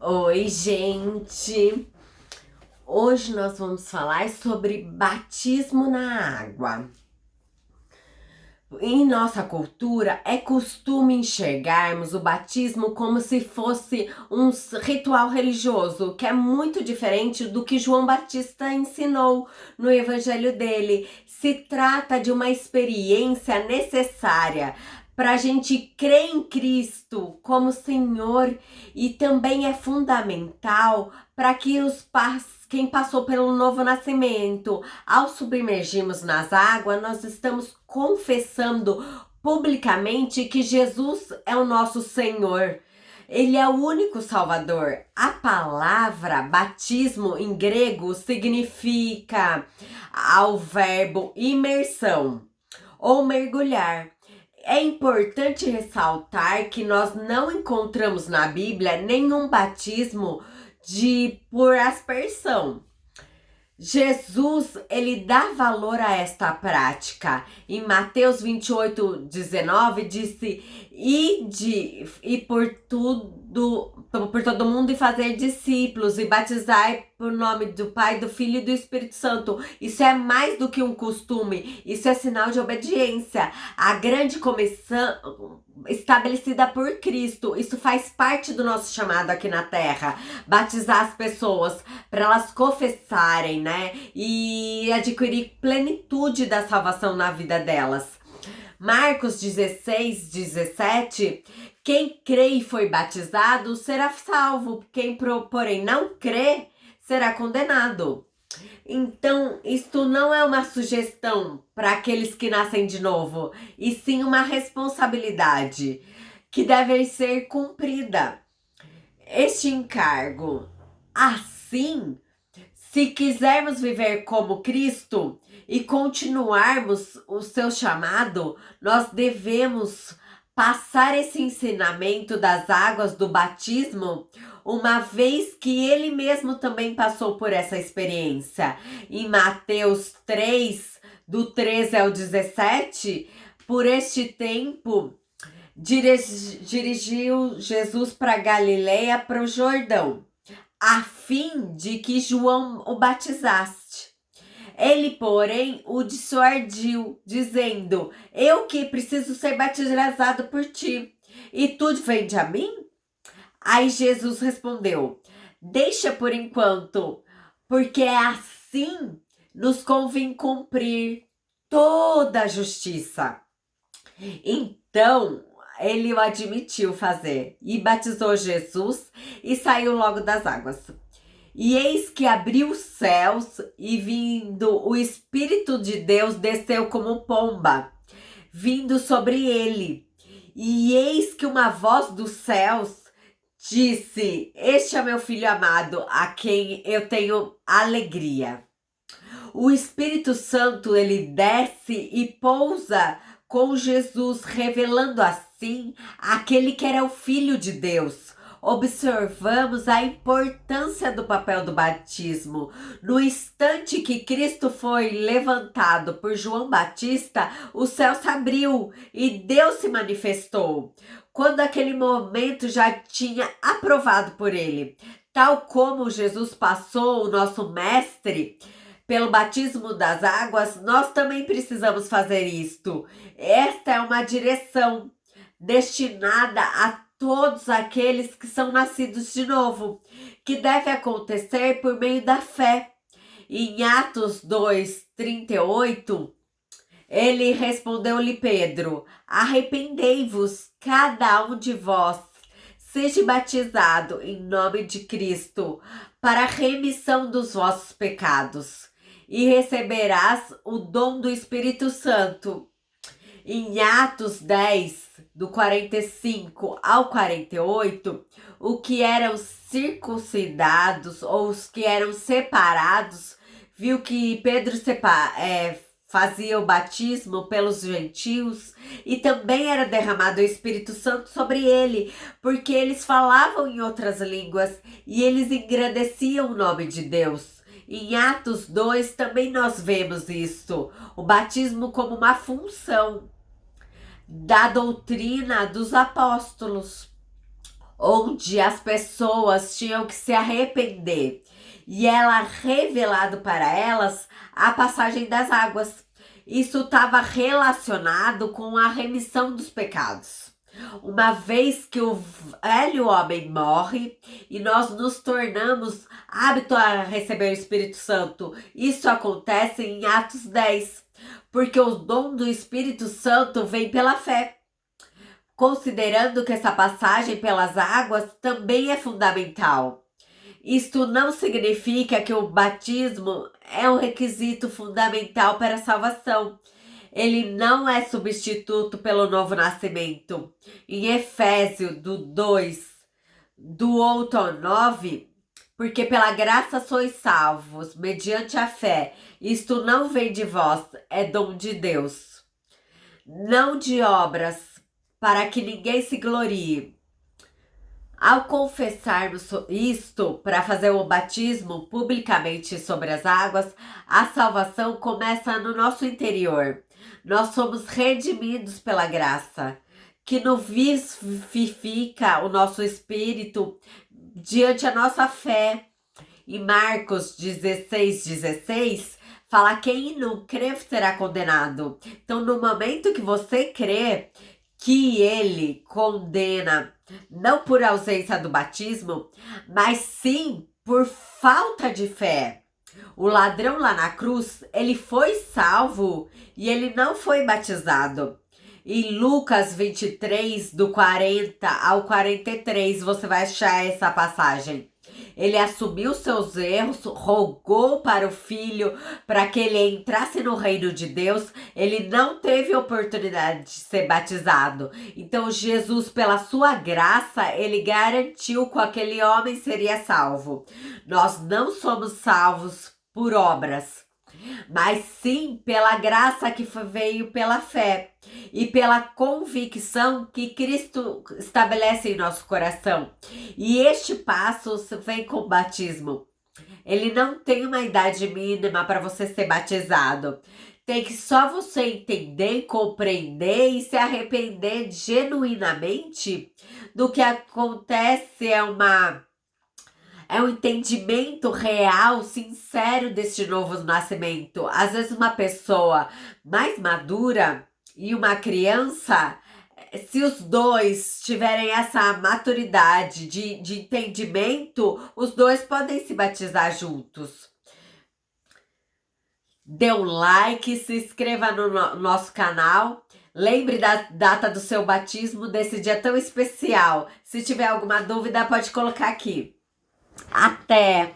Oi, gente! Hoje nós vamos falar sobre batismo na água. Em nossa cultura, é costume enxergarmos o batismo como se fosse um ritual religioso, que é muito diferente do que João Batista ensinou no evangelho dele. Se trata de uma experiência necessária para a gente crer em Cristo como Senhor e também é fundamental para que quem passou pelo novo nascimento, ao submergirmos nas águas, nós estamos confessando publicamente que Jesus é o nosso Senhor. Ele é o único Salvador. A palavra batismo em grego significa ao verbo imersão ou mergulhar. É importante ressaltar que nós não encontramos na Bíblia nenhum batismo por aspersão. Jesus, ele dá valor a esta prática. Em Mateus 28:19 disse: Ide e por todo mundo e fazer discípulos e batizar por nome do Pai, do Filho e do Espírito Santo. Isso é mais do que um costume, isso é sinal de obediência. A grande comissão estabelecida por Cristo, isso faz parte do nosso chamado aqui na Terra. Batizar as pessoas para elas confessarem, né? E adquirir plenitude da salvação na vida delas. Marcos 16:17, quem crê e foi batizado será salvo, quem porém não crê será condenado. Então, isto não é uma sugestão para aqueles que nascem de novo, e sim uma responsabilidade que deve ser cumprida. Este encargo, assim, se quisermos viver como Cristo e continuarmos o seu chamado, nós devemos passar esse ensinamento das águas do batismo, uma vez que ele mesmo também passou por essa experiência. Em Mateus 3, do 13 ao 17, por este tempo, dirigiu Jesus para Galileia, para o Jordão, a fim de que João o batizasse. Ele, porém, o dissuadiu, dizendo: Eu que preciso ser batizado por ti, e tu vens a mim? Aí Jesus respondeu: Deixa por enquanto, porque é assim nos convém cumprir toda a justiça. Então, ele o admitiu fazer e batizou Jesus e saiu logo das águas. E eis que abriu os céus e vindo o Espírito de Deus desceu como pomba, vindo sobre ele. E eis que uma voz dos céus disse: Este é meu filho amado, a quem eu tenho alegria. O Espírito Santo, ele desce e pousa com Jesus, revelando assim aquele que era o Filho de Deus. Observamos a importância do papel do batismo. No instante que Cristo foi levantado por João Batista, o céu se abriu e Deus se manifestou. Quando aquele momento já tinha aprovado por ele. Tal como Jesus passou, o nosso mestre, pelo batismo das águas, nós também precisamos fazer isto. Esta é uma direção destinada a todos aqueles que são nascidos de novo, que deve acontecer por meio da fé. Em Atos 2:38, ele respondeu-lhe Pedro: Arrependei-vos, cada um de vós, seja batizado em nome de Cristo, para a remissão dos vossos pecados, e receberás o dom do Espírito Santo. Em Atos 10, do 45 ao 48, o que eram circuncidados ou os que eram separados, viu que Pedro fazia o batismo pelos gentios e também era derramado o Espírito Santo sobre ele, porque eles falavam em outras línguas e eles engrandeciam o nome de Deus. Em Atos 2 também nós vemos isso, o batismo como uma função da doutrina dos apóstolos. onde as pessoas tinham que se arrepender. E ela revelado para elas a passagem das águas. Isso estava relacionado com a remissão dos pecados. Uma vez que o velho homem morre e nós nos tornamos aptos a receber o Espírito Santo, isso acontece em Atos 10, porque o dom do Espírito Santo vem pela fé. Considerando que essa passagem pelas águas também é fundamental. Isto não significa que o batismo é um requisito fundamental para a salvação. Ele não é substituto pelo novo nascimento. Em Efésios do 2, do 8 ao 9, porque pela graça sois salvos, mediante a fé. Isto não vem de vós, é dom de Deus. Não de obras, para que ninguém se glorie. Ao confessarmos isto, para fazer o batismo publicamente sobre as águas, a salvação começa no nosso interior. Nós somos redimidos pela graça, que nos vivifica o nosso espírito diante a nossa fé. Em Marcos 16:16, fala: quem não crê será condenado. Então, no momento que você crê que ele condena, não por ausência do batismo, mas sim por falta de fé. O ladrão lá na cruz, ele foi salvo e ele não foi batizado. Em Lucas 23, do 40 ao 43, você vai achar essa passagem. Ele assumiu seus erros, rogou para o filho para que ele entrasse no reino de Deus. Ele não teve oportunidade de ser batizado. Então Jesus, pela sua graça, ele garantiu que aquele homem seria salvo. Nós não somos salvos por obras, mas sim pela graça que veio pela fé e pela convicção que Cristo estabelece em nosso coração. E este passo vem com o batismo. Ele não tem uma idade mínima para você ser batizado. Tem que só você entender, compreender e se arrepender genuinamente do que acontece. É um entendimento real, sincero deste novo nascimento. Às vezes uma pessoa mais madura e uma criança, se os dois tiverem essa maturidade de entendimento, os dois podem se batizar juntos. Dê um like, se inscreva no nosso canal. Lembre da data do seu batismo, desse dia tão especial. Se tiver alguma dúvida, pode colocar aqui. Até!